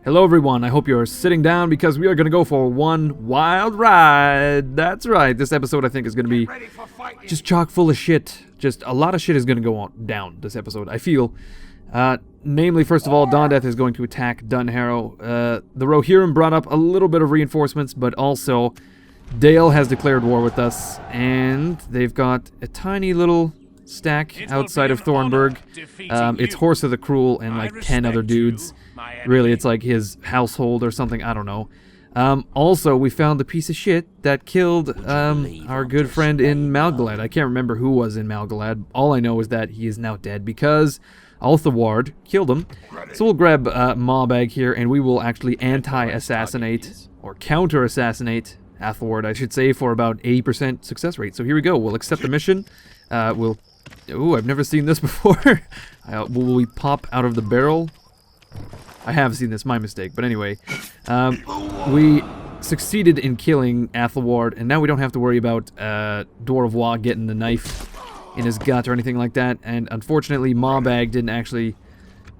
Hello everyone, I hope you're sitting down because we are going to go for one wild ride. That's right, this episode I think is going to be just chock full of shit. Just a lot of shit is going to go down this episode, I feel. Namely, first of all, Dondeath is going to attack Dunharrow. The Rohirrim brought up a little bit of reinforcements, but also Dale has declared war with us, and they've got a tiny little stack outside of Thornburg. It's Horse of the Cruel and like 10 other dudes. Really, it's like his household or something, I don't know. Also, we found the piece of shit that killed our good friend in Malgalad. I can't remember who was in Malgalad. All I know is that he is now dead because Althaward killed him. So we'll grab Mawbag here and we will actually anti-assassinate, or counter-assassinate Althaward, I should say, for about 80% success rate. So here we go. We'll accept the mission. Ooh, I've never seen this before. Will we pop out of the barrel? I have seen this, my mistake. But anyway, we succeeded in killing Athelward, and now we don't have to worry about Dwarvois getting the knife in his gut or anything like that. And unfortunately, Mawbag didn't actually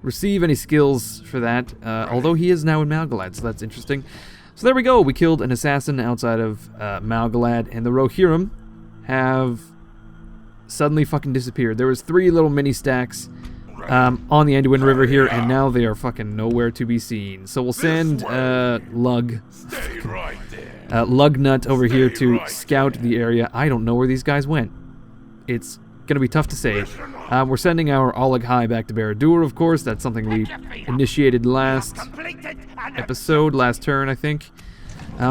receive any skills for that, although he is now in Malgalad, so that's interesting. So there we go, we killed an assassin outside of Malgalad, and the Rohirrim have suddenly fucking disappeared. There was 3 little mini stacks on the Anduin River here, and now they are fucking nowhere to be seen. So we'll send Lugnut over here to scout the area. I don't know where these guys went. It's gonna be tough to say. We're sending our Oleg High back to Barad-dûr, of course. That's something we initiated last episode, last turn, I think.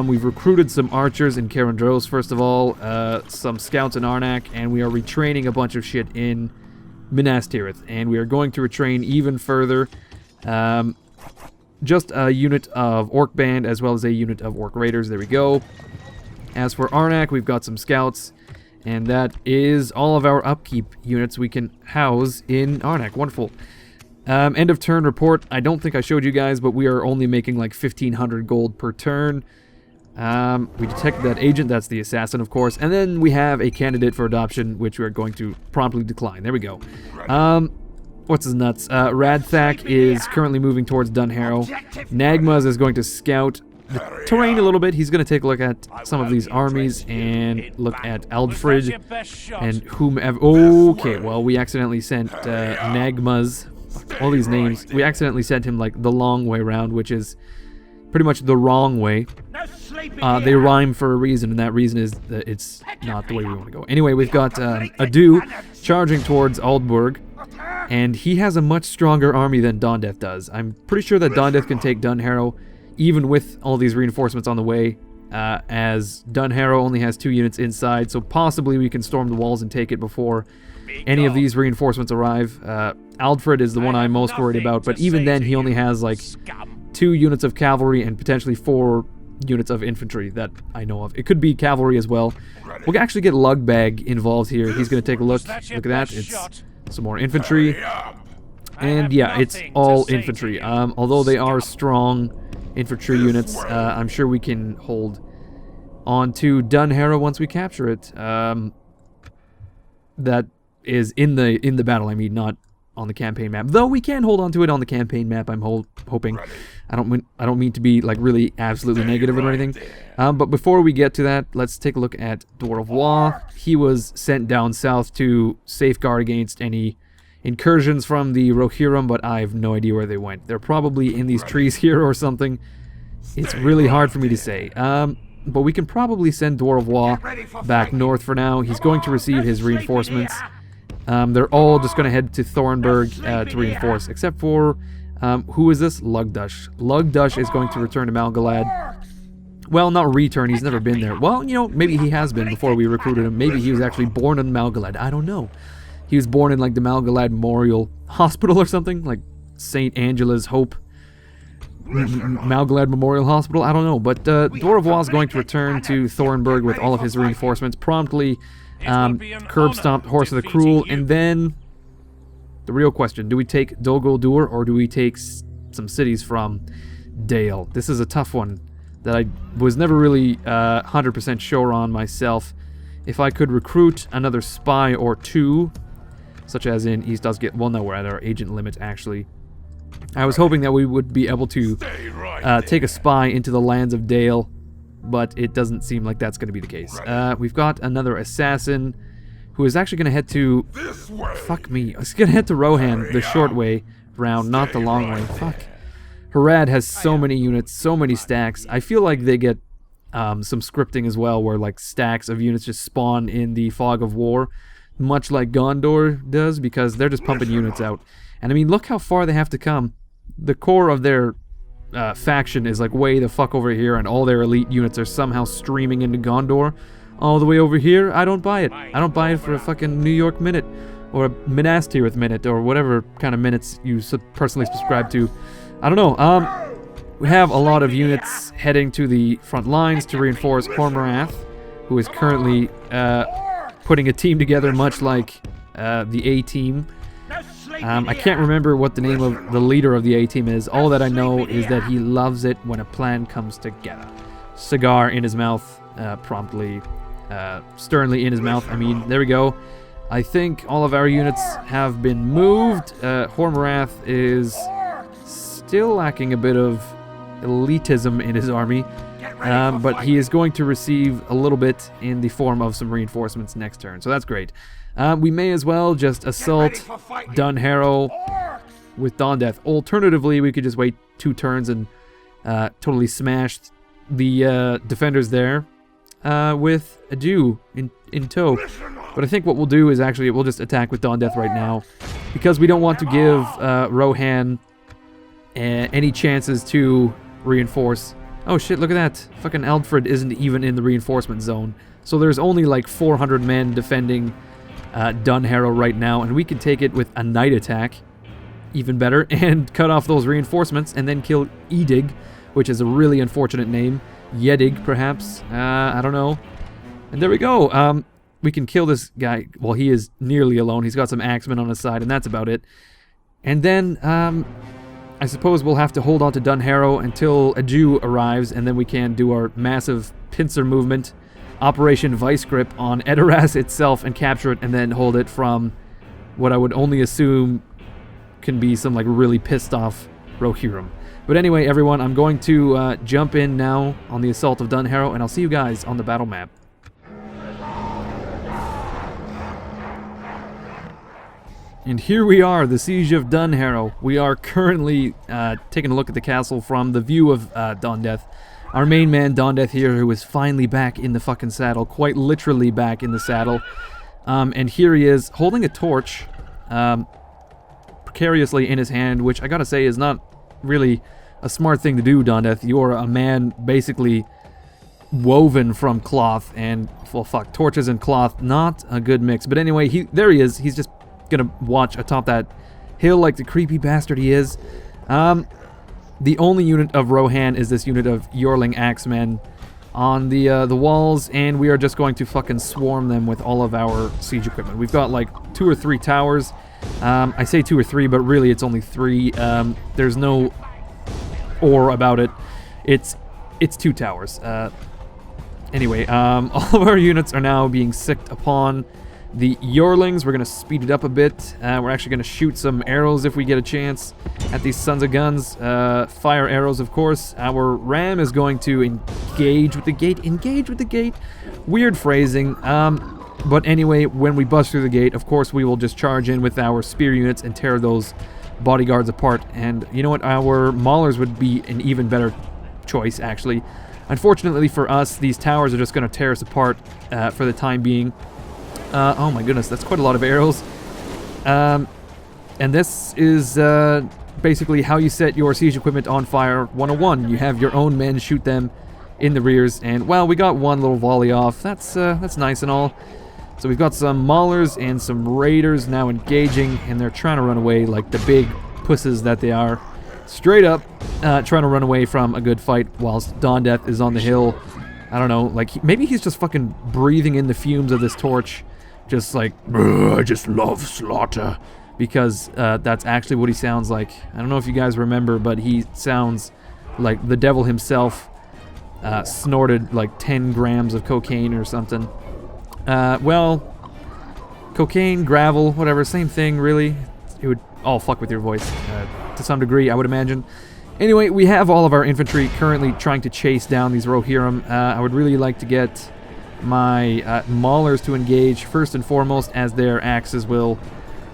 We've recruited some archers in Carandros, first of all, some scouts in Arnak, and we are retraining a bunch of shit in Minas Tirith, and we are going to retrain even further. Just a unit of Orc Band as well as a unit of Orc Raiders. There we go. As for Arnak, we've got some scouts, and that is all of our upkeep units we can house in Arnak. Wonderful. End of turn report. I don't think I showed you guys, but we are only making like 1,500 gold per turn. We detected that agent, that's the assassin, of course, and then we have a candidate for adoption, which we are going to promptly decline. There we go. What's his nuts? Radthak is currently moving towards Dunharrow. Nagmaz is going to scout the terrain a little bit. He's going to take a look at some of these armies and look at Aldfrid and whomever. Okay, well, we accidentally sent Nagmaz, all these names, we accidentally sent him like the long way round, which is pretty much the wrong way. They rhyme for a reason, and that reason is that it's not the way we want to go. Anyway, we've got Adu charging towards Aldburg, and he has a much stronger army than Dondeath does. I'm pretty sure that Dondeath can take Dunharrow, even with all these reinforcements on the way, as Dunharrow only has 2 units inside, so possibly we can storm the walls and take it before any of these reinforcements arrive. Aldfrid is the one I'm most worried about, but even then he only has like 2 units of cavalry and potentially 4 units of infantry that I know of. It could be cavalry as well. We'll actually get Lugbag involved here. He's going to take a look. Look at that. It's some more infantry. And yeah, it's all infantry. Although they are strong infantry units, I'm sure we can hold on to Dunharrow once we capture it. That is in the battle, I mean, not on the campaign map. Though we can hold on to it on the campaign map, I'm hoping. I don't mean to be like really absolutely negative or anything. But before we get to that, let's take a look at Dwarvois. He was sent down south to safeguard against any incursions from the Rohirrim, but I have no idea where they went. They're probably in these trees here or something. It's really hard for me to say. But we can probably send Dwarvois back north for now. He's going to receive his reinforcements. They're all just going to head to Thornburg to reinforce, except for, who is this? Lugdush. Lugdush is going to return to Malgalad. Well, not return, he's never been there. Well, you know, maybe he has been before we recruited him. Maybe he was actually born in Malgalad. I don't know. He was born in, like, the Malgalad Memorial Hospital or something, like St. Angela's Hope Malgalad Memorial Hospital. I don't know, but Dwarvois is going to return to Thornburg with all of his reinforcements promptly. Curb stomped Horse of the Cruel, and then the real question, do we take Dol Guldur or do we take some cities from Dale? This is a tough one that I was never really 100% sure on myself. If I could recruit another spy or 2, such as in East Osgate, well no, we're at our agent limit actually. I was hoping that we would be able to take a spy into the lands of Dale, but it doesn't seem like that's going to be the case. We've got another assassin who is actually going to head to... Fuck me. He's going to head to Rohan the short way round, not the long way. Fuck. Harad has so many units, so many stacks. I feel like they get some scripting as well, where like stacks of units just spawn in the fog of war, much like Gondor does, because they're just pumping units out. And I mean, look how far they have to come. The core of their faction is like way the fuck over here, and all their elite units are somehow streaming into Gondor. All the way over here, I don't buy it. I don't buy it for a fucking New York minute, or a Minas Tirith minute, or whatever kind of minutes you personally subscribe to. I don't know. We have a lot of units heading to the front lines to reinforce Hormarath, who is currently putting a team together much like the A-team. I can't remember what the name of the leader of the A-team is. All that I know is that he loves it when a plan comes together. Cigar in his mouth, promptly, sternly in his mouth. I mean, there we go. I think all of our units have been moved. Hormarath is still lacking a bit of elitism in his army, but he is going to receive a little bit in the form of some reinforcements next turn, so that's great. We may as well just assault Dunharrow with Dawn Death. Alternatively, we could just wait 2 turns and totally smash the defenders there with a Jew in tow. But I think what we'll do is actually we'll just attack with Dawn Death right now, because we don't want to give Rohan any chances to reinforce. Oh shit, look at that. Fucking Aldfred isn't even in the reinforcement zone. So there's only like 400 men defending Dunharrow right now, and we can take it with a night attack, even better, and cut off those reinforcements and then kill Edig, which is a really unfortunate name. Yedig, perhaps. I don't know. And there we go. We can kill this guy. Well, he is nearly alone. He's got some axemen on his side, and that's about it. And then, I suppose we'll have to hold on to Dunharrow until a Jew arrives, and then we can do our massive pincer movement, Operation Vice Grip, on Edoras itself and capture it, and then hold it from what I would only assume can be some like really pissed off Rohirrim. But anyway, everyone, I'm going to jump in now on the assault of Dunharrow, and I'll see you guys on the battle map. And here we are, the Siege of Dunharrow. We are currently taking a look at the castle from the view of Dawn Death. Our main man, Dawn Death here, who is finally back in the fucking saddle, quite literally back in the saddle. And here he is, holding a torch, precariously in his hand, which I gotta say is not really a smart thing to do, Dawn Death. You're a man basically woven from cloth, and, well, fuck, torches and cloth, not a good mix. But anyway, there he is. He's just gonna watch atop that hill like the creepy bastard he is. The only unit of Rohan is this unit of Yorling Axemen on the walls, and we are just going to fucking swarm them with all of our siege equipment. We've got like 2 or 3 towers. I say 2 or 3, but really it's only 3. There's no or about it. It's 2 towers. Anyway, all of our units are now being sicked upon the Yorlings. We're going to speed it up a bit. We're actually going to shoot some arrows if we get a chance at these sons of guns. Fire arrows, of course. Our ram is going to engage with the gate. Engage with the gate. Weird phrasing. But anyway, when we bust through the gate, of course, we will just charge in with our spear units and tear those bodyguards apart. And you know what? Our maulers would be an even better choice, actually. Unfortunately for us, these towers are just going to tear us apart for the time being. Oh my goodness, that's quite a lot of arrows. And this is basically how you set your siege equipment on fire 101. You have your own men shoot them in the rears, and, well, we got one little volley off. That's nice and all. So we've got some maulers and some raiders now engaging, and they're trying to run away like the big pusses that they are. Straight up, trying to run away from a good fight whilst Dawn Death is on the hill. I don't know, like, maybe he's just fucking breathing in the fumes of this torch. Just like, I just love slaughter. Because that's actually what he sounds like. I don't know if you guys remember, but he sounds like the devil himself snorted like 10 grams of cocaine or something. Well, cocaine, gravel, whatever, same thing, really. It would all fuck with your voice to some degree, I would imagine. Anyway, we have all of our infantry currently trying to chase down these Rohirrim. I would really like to get my maulers to engage first and foremost, as their axes will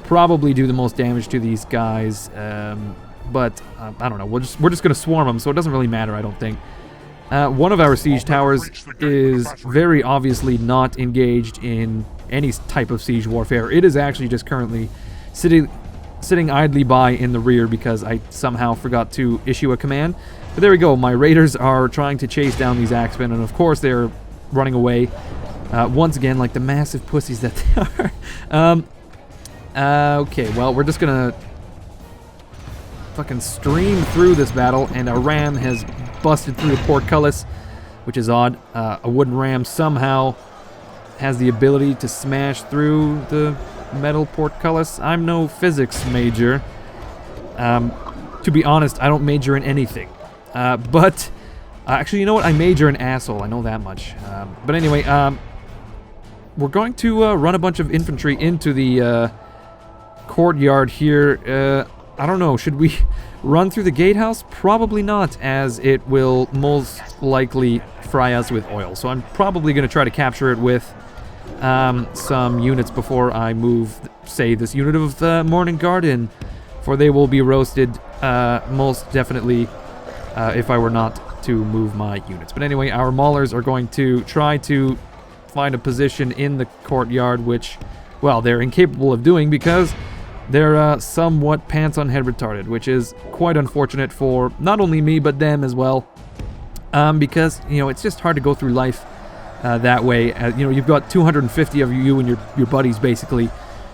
probably do the most damage to these guys. But I don't know. We're just gonna swarm them, so it doesn't really matter, I don't think. One of our siege towers is very obviously not engaged in any type of siege warfare. It is actually just currently sitting idly by in the rear because I somehow forgot to issue a command. But there we go. My raiders are trying to chase down these axemen, and of course they're running away once again like the massive pussies that they are. Okay, well, we're just gonna fucking stream through this battle, and a ram has busted through the portcullis, which is odd. A wooden ram somehow has the ability to smash through the metal portcullis. I'm no physics major. To be honest, I don't major in anything. But actually, you know what? I major in asshole. I know that much. But anyway, we're going to run a bunch of infantry into the courtyard here. I don't know. Should we run through the gatehouse? Probably not, as it will most likely fry us with oil. So I'm probably going to try to capture it with some units before I move, say, this unit of Morning Guard in, for they will be roasted most definitely if I were not to move my units. But anyway, our maulers are going to try to find a position in the courtyard, which, well, they're incapable of doing because they're somewhat pants on head retarded, which is quite unfortunate for not only me but them as well, because, you know, it's just hard to go through life that way. You know, you've got 250 of you and your buddies basically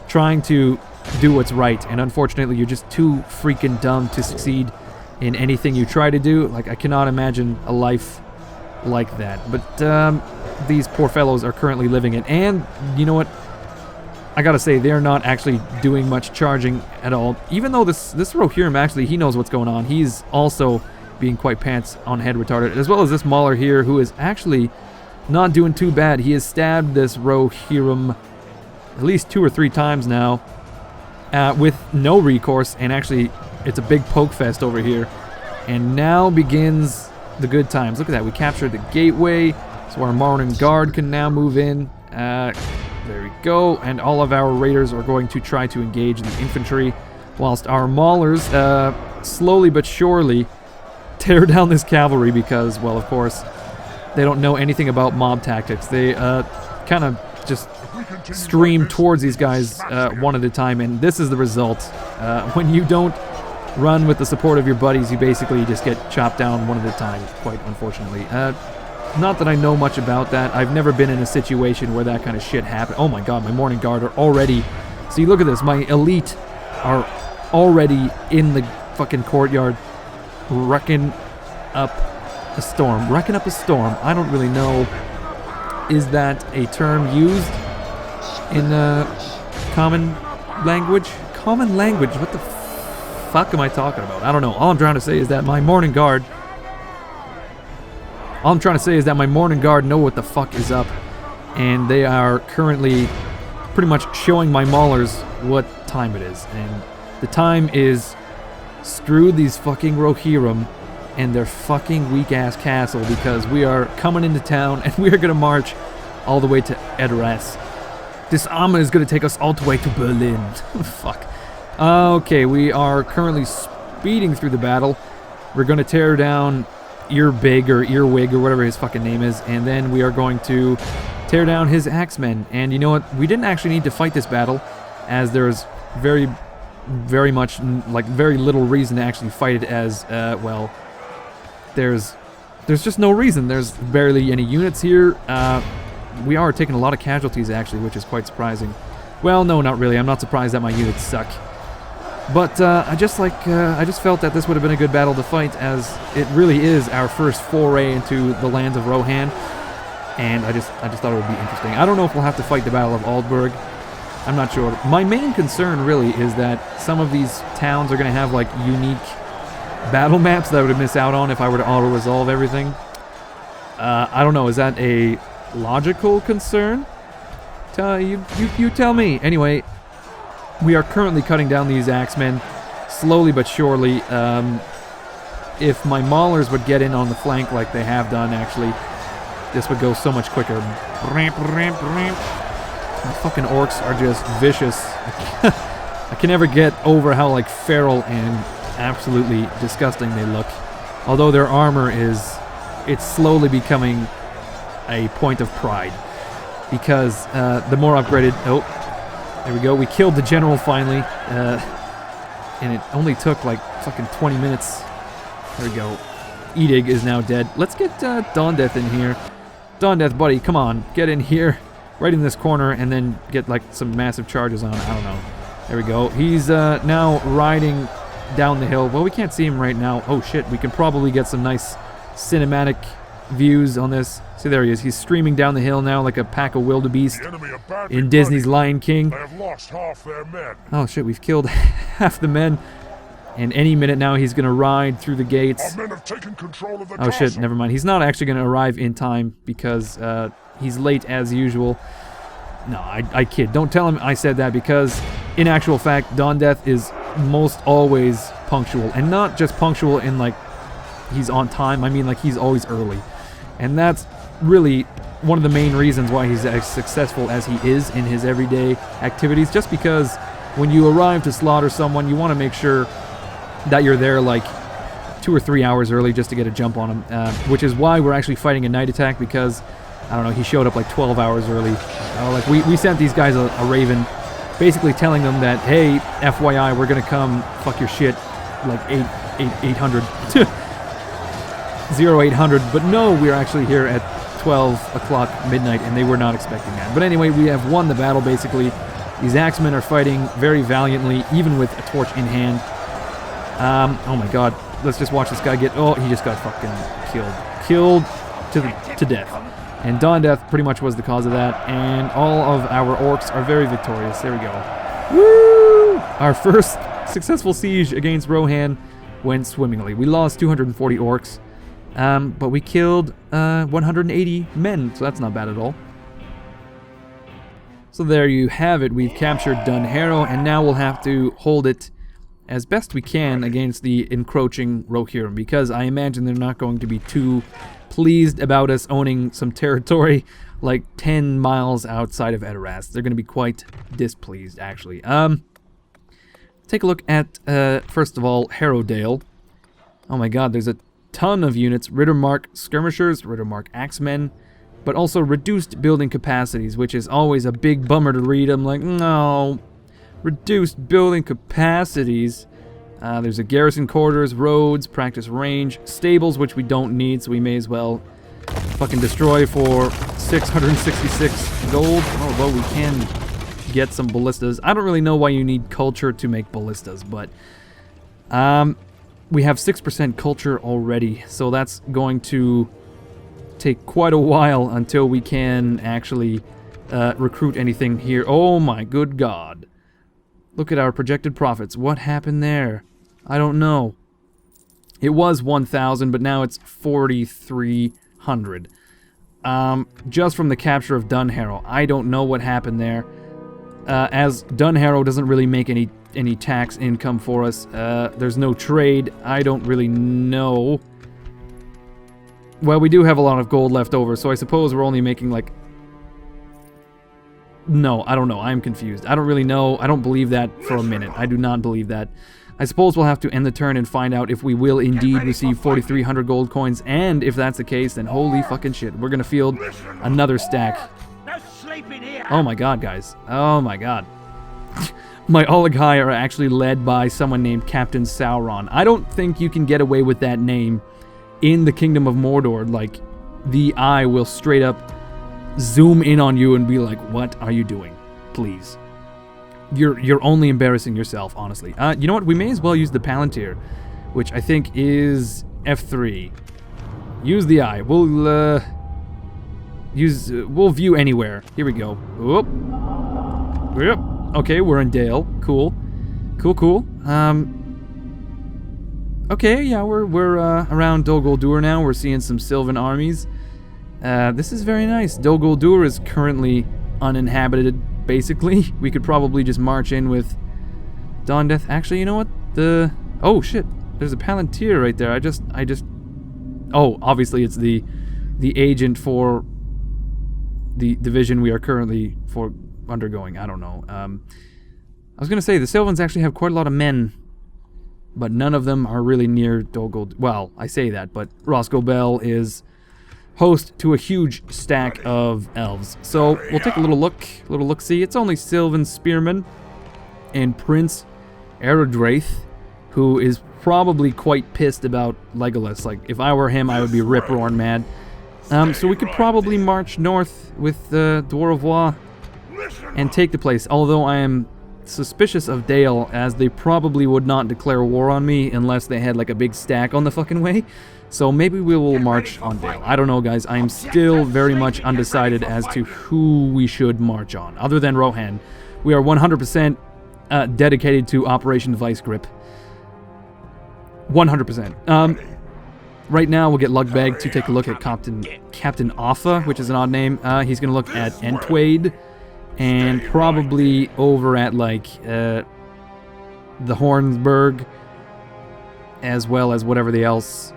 trying to do what's right, and unfortunately you're just too freaking dumb to succeed in anything you try to do. Like, I cannot imagine a life like that. But these poor fellows are currently living it, and you know what? I gotta say, they're not actually doing much charging at all. Even though this Rohirrim, actually, he knows what's going on. He's also being quite pants on head retarded, as well as this Mauler here, who is actually not doing too bad. He has stabbed this Rohirrim at least 2 or 3 times now with no recourse, and actually it's a big poke fest over here. And now begins the good times. Look at that, we captured the gateway, so our Morning Guard can now move in. There we go, and all of our raiders are going to try to engage the infantry, whilst our maulers slowly but surely tear down this cavalry because, well, of course, they don't know anything about mob tactics. They kind of just stream towards these guys one at a time, and this is the result. When you don't run with the support of your buddies, you basically just get chopped down one at a time, quite unfortunately. Not that I know much about that. I've never been in a situation where that kind of shit happened. Oh my god, my Morning Guard are already... See, look at this. My elite are already in the fucking courtyard wrecking up a storm. Wrecking up a storm. I don't really know. Is that a term used in common language? Common language? What the fuck am I talking about? I don't know. All I'm trying to say is that my Morning Guard... All I'm trying to say is that my Morning Guard know what the fuck is up, and they are currently pretty much showing my maulers what time it is. And the time is screw these fucking Rohirrim and their fucking weak-ass castle, because we are coming into town and we are going to march all the way to Edoras. This armor is going to take us all the way to Berlin. Fuck. Okay, we are currently speeding through the battle. We're going to tear down Earbig or Earwig or whatever his fucking name is, and then we are going to tear down his axemen. And you know what? We didn't actually need to fight this battle, as there's very much, like, very little reason to actually fight it, as, well, there's just no reason. There's barely any units here. We are taking a lot of casualties, actually, which is quite surprising. Well, no, not really. I'm not surprised that my units suck. But I just felt that this would have been a good battle to fight, as it really is our first foray into the lands of Rohan, and I just thought it would be interesting. I don't know if we'll have to fight the Battle of Aldburg. I'm not sure. My main concern really is that some of these towns are going to have like unique battle maps that I would miss out on if I were to auto-resolve everything. I don't know. Is that a logical concern? You tell me. Anyway. We are currently cutting down these axemen, slowly but surely. If my maulers would get in on the flank like they have done, actually, this would go so much quicker. My fucking orcs are just vicious. I can never get over how, like, feral and absolutely disgusting they look. Although their armor it's slowly becoming a point of pride. Because the more upgraded... Oh, there we go. We killed the general finally. And it only took, like, fucking 20 minutes. There we go. Edig is now dead. Let's get Dawndeath in here. Dawndeath, buddy, come on. Get in here. Right in this corner, and then get, like, some massive charges on. I don't know. There we go. He's now riding down the hill. Well, we can't see him right now. Oh, shit. We can probably get some nice cinematic views on this. See, there he is. He's streaming down the hill now like a pack of wildebeest in Disney's Lion King. They have lost half their men. Oh, shit. We've killed half the men. And any minute now, he's going to ride through the gates. Our men have taken control of the Oh, shit. Never mind. He's not actually going to arrive in time because he's late as usual. No, I kid. Don't tell him I said that because, in actual fact, Dawndeath is most always punctual. And not just punctual in, like, he's on time. I mean, like, he's always early. And that's really one of the main reasons why he's as successful as he is in his everyday activities. Just because when you arrive to slaughter someone, you want to make sure that you're there, like, 2 or 3 hours early just to get a jump on him. Which is why we're actually fighting a night attack because... I don't know, he showed up like 12 hours early. Like we sent these guys a raven, basically telling them that, hey, FYI, we're gonna come fuck your shit, like 800, 0800. But no, we're actually here at 12 o'clock midnight, and they were not expecting that. But anyway, we have won the battle basically. These axemen are fighting very valiantly, even with a torch in hand. Oh my god, let's just watch this guy get. Oh, he just got fucking killed to death. And Dawndeath pretty much was the cause of that, and all of our orcs are very victorious. There we go. Woo! Our first successful siege against Rohan went swimmingly. We lost 240 orcs, but we killed 180 men, so that's not bad at all. So there you have it. We've captured Dunharrow, and now we'll have to hold it as best we can against the encroaching Rohirrim, because I imagine they're not going to be too pleased about us owning some territory like 10 miles outside of Edoras. They're going to be quite displeased, actually. Take a look at, first of all, Harrowdale. Oh my god, there's a ton of units. Rittermark skirmishers, Rittermark axemen, but also reduced building capacities, which is always a big bummer to read. I'm like, no, reduced building capacities. There's a garrison quarters, roads, practice range, stables, which we don't need, so we may as well fucking destroy for 666 gold. Although we can get some ballistas. I don't really know why you need culture to make ballistas, but we have 6% culture already, so that's going to take quite a while until we can actually recruit anything here. Oh my good god. Look at our projected profits. What happened there? I don't know. It was 1,000, but now it's 4,300. Just from the capture of Dunharrow. I don't know what happened there. As Dunharrow doesn't really make any tax income for us. There's no trade. I don't really know. Well, we do have a lot of gold left over, so I suppose we're only making like... No, I don't know. I'm confused. I don't really know. I don't believe that for a minute. I do not believe that. I suppose we'll have to end the turn and find out if we will indeed receive 4,300 gold coins, and if that's the case, then holy fucking shit, we're gonna field another stack. Oh my god, guys. Oh my god. My Olighai are actually led by someone named Captain Sauron. I don't think you can get away with that name in the Kingdom of Mordor. Like, the eye will straight up zoom in on you and be like, what are you doing? Please. You're only embarrassing yourself, honestly. You know what? We may as well use the Palantir, which I think is F3. Use the eye. We'll we'll view anywhere. Here we go. Whoop. Yep. Okay, we're in Dale. Cool. Cool. Okay, yeah, we're around Dol Guldur now. We're seeing some Sylvan armies. This is very nice. Dol Guldur is currently uninhabited, basically. We could probably just march in with Dawn Death. Actually, you know what? Oh shit! There's a Palantir right there. I just. Oh, obviously it's the agent for the division we are currently undergoing. I don't know. I was gonna say the Sylvans actually have quite a lot of men, but none of them are really near Dol. Well, I say that, but Roscoe Bell is host to a huge stack of elves. So we'll take a little look-see. It's only Sylvan Spearman and Prince Eredraith, who is probably quite pissed about Legolas. Like, if I were him, I would be rip-roaring mad. So we could probably march north with Dwarvois and take the place, although I am suspicious of Dale, as they probably would not declare war on me unless they had like a big stack on the fucking way. So maybe we will march on Dale. I don't know, guys. I am still very much undecided as to who we should march on, other than Rohan. We are 100% dedicated to Operation Vice Grip. 100%. Right now, we'll get Lugbag to take a look at Captain Offa, which is an odd name. He's going to look at Entwade, and probably over at, like, the Hornsburg, as well as whatever else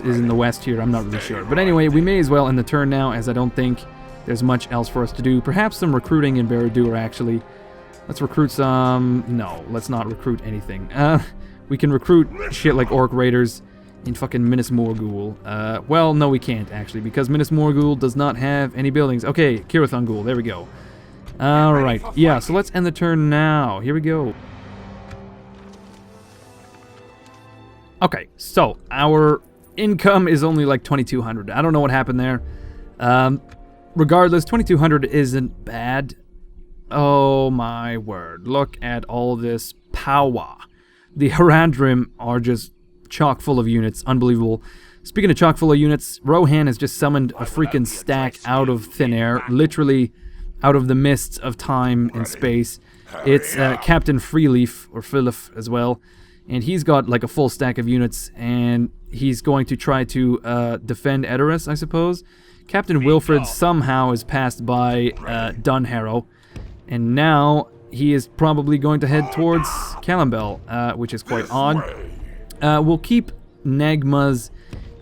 is in the west here. I'm not really sure. But anyway, we may as well end the turn now, as I don't think there's much else for us to do. Perhaps some recruiting in Barad-dûr, actually. Let's recruit some... No, let's not recruit anything. We can recruit shit like Orc Raiders in fucking Minas Morgul. Well, no, we can't, actually, because Minas Morgul does not have any buildings. Okay, Cirith Ungol, there we go. Alright, yeah, so let's end the turn now. Here we go. Okay, so our income is only like 2,200. I don't know what happened there. Regardless, 2,200 isn't bad. Oh my word, look at all this power. The Haradrim are just chock full of units. Unbelievable. Speaking of chock full of units, Rohan has just summoned a freaking stack out of thin air. Literally out of the mists of time and space. It's Captain Freeleaf, or Philip as well. And he's got like a full stack of units, and he's going to try to defend Edoras, I suppose. Captain Wilfred somehow is passed by Dunharrow, and now he is probably going to head towards Calambel, which is quite odd. We'll keep Nagmaz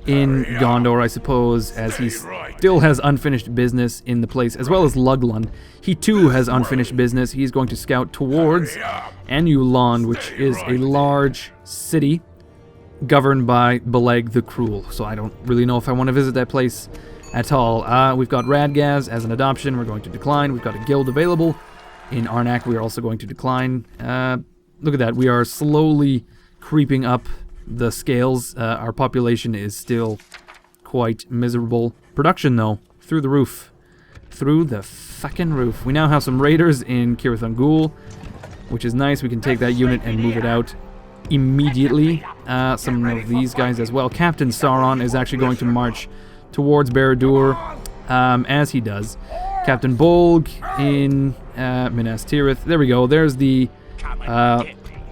in Gondor, I suppose, as he still has unfinished business in the place, as well as Luglund. He too has unfinished business. He's going to scout towards Anulond, which is a large city governed by Beleg the Cruel. So I don't really know if I want to visit that place at all. We've got Radgaz as an adoption. We're going to decline. We've got a guild available. In Arnak, we are also going to decline. Look at that. We are slowly creeping up the scales. Our population is still quite miserable. Production, though, through the roof. Through the fucking roof. We now have some raiders in Cirith Ungol, which is nice. We can take that unit and move it out immediately. Some of these guys as well. Captain Sauron is actually going to march towards Barad-dûr, as he does. Captain Bolg in Minas Tirith. There we go. There's the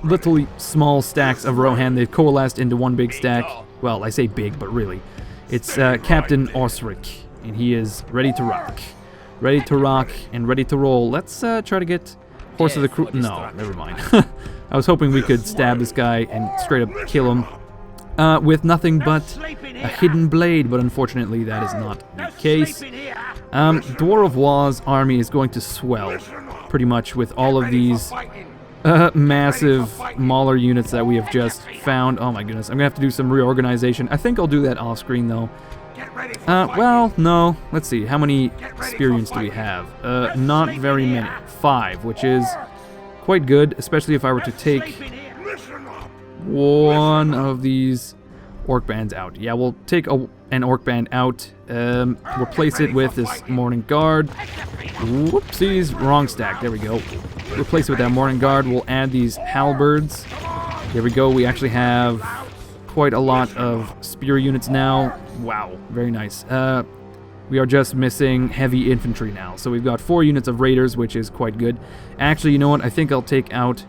little small stacks of Rohan. They've coalesced into one big stack. Well, I say big, but really. It's Captain Osric, and he is ready to rock. Ready to rock and ready to roll. Let's try to get Horse of the Crew. No, never mind. I was hoping we could stab this guy and straight up kill him with nothing but a hidden blade, but unfortunately that is not the case. Dwarvois' army is going to swell pretty much with all of these massive Mauler units that we have just found. Oh my goodness, I'm gonna have to do some reorganization. I think I'll do that off screen though. Well, no. Let's see, how many spear units do we have? Not very many. 5, which is quite good, especially if I were to take one of these orc bands out. Yeah, we'll take an orc band out, replace it with this Morning Guard. Whoopsies, wrong stack. There we go. Replace it with that Morning Guard. We'll add these halberds. There we go. We actually have quite a lot of spear units now. Wow, very nice. We are just missing heavy infantry now. So we've got 4 units of raiders, which is quite good. Actually, you know what? I think I'll take out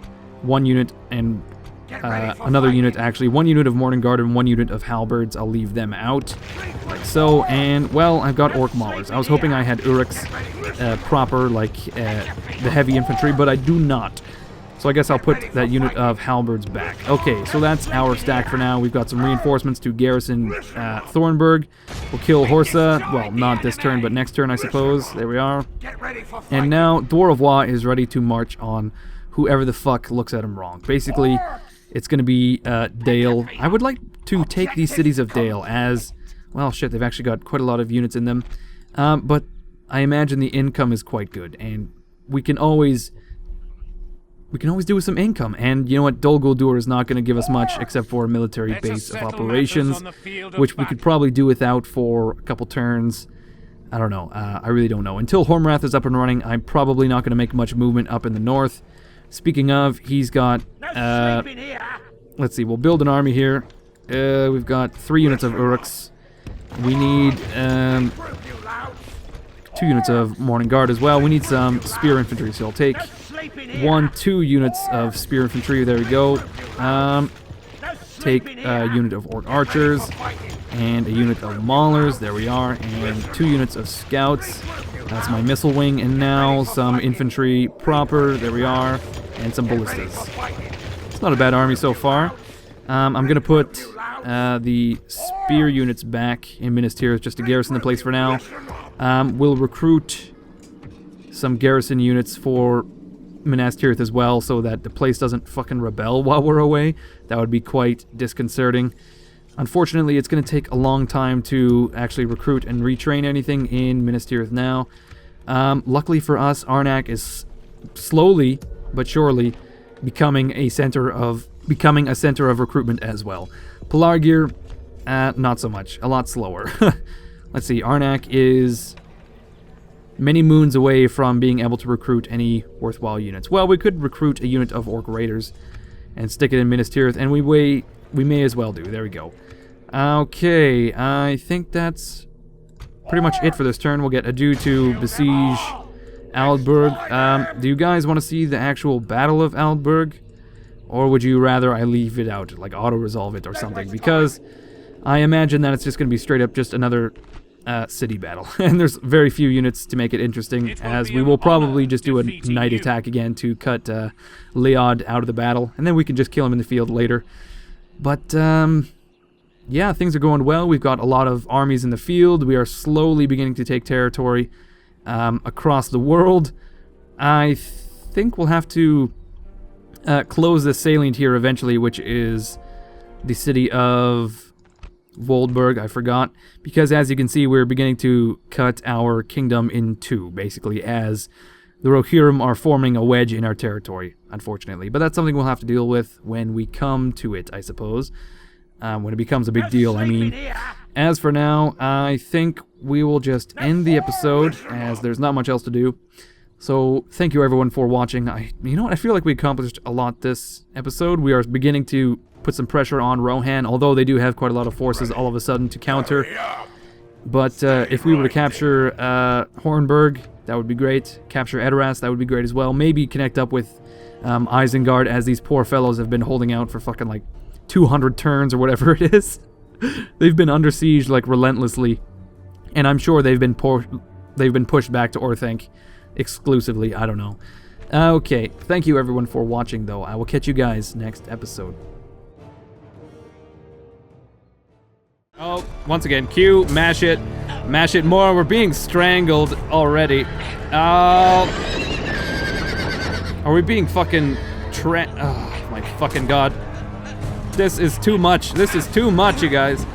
1 unit and another unit, actually. 1 unit of Morning Guard and 1 unit of halberds. I'll leave them out, like so. And, well, I've got Orc Maulers. I was hoping I had Uruks proper, like the heavy infantry, but I do not. So I guess I'll put that unit of halberds back. Okay, so that's our stack for now. We've got some reinforcements to garrison Thornburg. We'll kill Horsa. Well, not this turn, but next turn, I suppose. There we are. And now Dwarvois is ready to march on whoever the fuck looks at him wrong. Basically, it's going to be Dale. I would like to take these cities of Dale as... Well, shit, they've actually got quite a lot of units in them. But I imagine the income is quite good, and we can always do with some income. And you know what? Dol Guldur is not going to give us much except for a military base of operations, which we could probably do without for a couple turns. I don't know. I really don't know. Until Hormrath is up and running, I'm probably not going to make much movement up in the north. Speaking of, he's got... let's see, we'll build an army here. We've got 3 units of Uruks. We need 2 units of Morning Guard as well. We need some Spear Infantry, so I'll take 2 units of Spear Infantry. There we go. Take a unit of Orc Archers and a unit of Maulers. There we are. And 2 units of Scouts. That's my Missile Wing. And now some Infantry proper. There we are. And some Ballistas. It's not a bad army so far. I'm going to put the Spear units back in Minas Tirith just to garrison the place for now. We'll recruit some garrison units for Minas Tirith as well, so that the place doesn't fucking rebel while we're away. That would be quite disconcerting. Unfortunately, it's going to take a long time to actually recruit and retrain anything in Minas Tirith now. Luckily for us, Arnak is slowly but surely becoming a center of recruitment as well. Pelargir, not so much. A lot slower. Let's see, Arnak is many moons away from being able to recruit any worthwhile units. Well, we could recruit a unit of Orc Raiders and stick it in Minas Tirith, and we may as well do. There we go. Okay, I think that's pretty much it for this turn. We'll get Adu to besiege Aldburg. Do you guys want to see the actual Battle of Aldburg? Or would you rather I leave it out, like auto-resolve it or something? Because I imagine that it's just going to be straight up just another city battle. And there's very few units to make it interesting, as we will probably just do a night attack again to cut Leod out of the battle. And then we can just kill him in the field later. But, yeah, things are going well. We've got a lot of armies in the field. We are slowly beginning to take territory across the world. I think we'll have to close this salient here eventually, which is the city of Voldburg. I forgot, because as you can see, we're beginning to cut our kingdom in 2, basically, as the Rohirrim are forming a wedge in our territory, unfortunately. But that's something we'll have to deal with when we come to it, I suppose. When it becomes a big deal, I mean. As for now, I think we will just end the episode, as there's not much else to do. So, thank you everyone for watching. You know what, I feel like we accomplished a lot this episode. We are beginning to put some pressure on Rohan, although they do have quite a lot of forces all of a sudden to counter. But if we were to capture Hornburg, that would be great. Capture Edoras, that would be great as well. Maybe connect up with Isengard, as these poor fellows have been holding out for fucking like 200 turns or whatever it is. They've been under siege like relentlessly, and I'm sure they've been pushed back to Orthanc exclusively. I don't know. Okay, thank you everyone for watching, though. I will catch you guys next episode. Oh, once again, Q, mash it more. We're being strangled already. Oh, are we being fucking oh my fucking god. This is too much. This is too much, you guys.